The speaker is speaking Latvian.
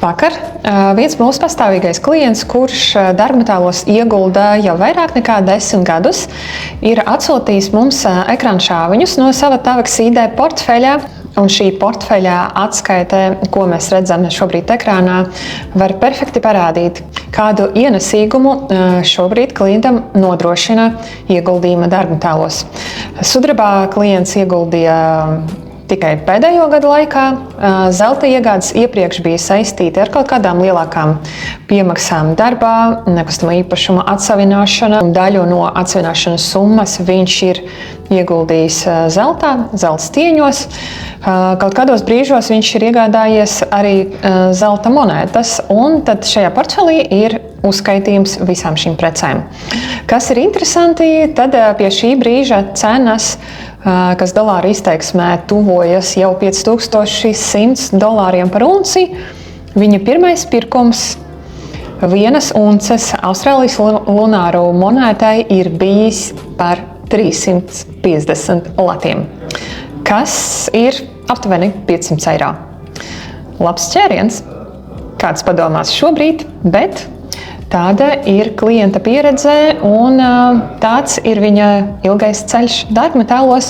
Vakar viens mūsu pastāvīgais klients, kurš darbmetālos iegulda jau vairāk nekā 10 gadus, ir atsūtījis mums ekranšāviņus no sava Tavax ID portfeļa. Un šī portfeļa atskaite, ko mēs redzam šobrīd ekrānā, var perfekti parādīt, kādu ienesīgumu šobrīd klientam nodrošina ieguldījuma darbmetālos. Sudrabā klients ieguldīja tikai pēdējo gadu laikā. Zelta iegādes iepriekš bija saistīti ar kaut kādām lielākām piemaksām darbā, nekustamā īpašuma atsavināšana. Daļu no atsavināšanas summas viņš ir ieguldījis zeltā, zelta stieņos. Kaut kādos brīžos viņš ir iegādājies arī zelta monētas, un tad šajā portfelī ir uzskaitījums visām šīm precēm. Kas ir interesanti, tad pie šī brīža cenas, kas dolāra izteiksmē tuvojas jau $5100 par unci, viņa pirmais pirkums vienas unces Austrālijas lunāru monētai ir bijis par 350 latiem, kas ir aptuveni 500 eiro. Labs ķēriens, kāds padomās šobrīd, bet tāda ir klienta pieredze un tāds ir viņa ilgais ceļš darbmetālos.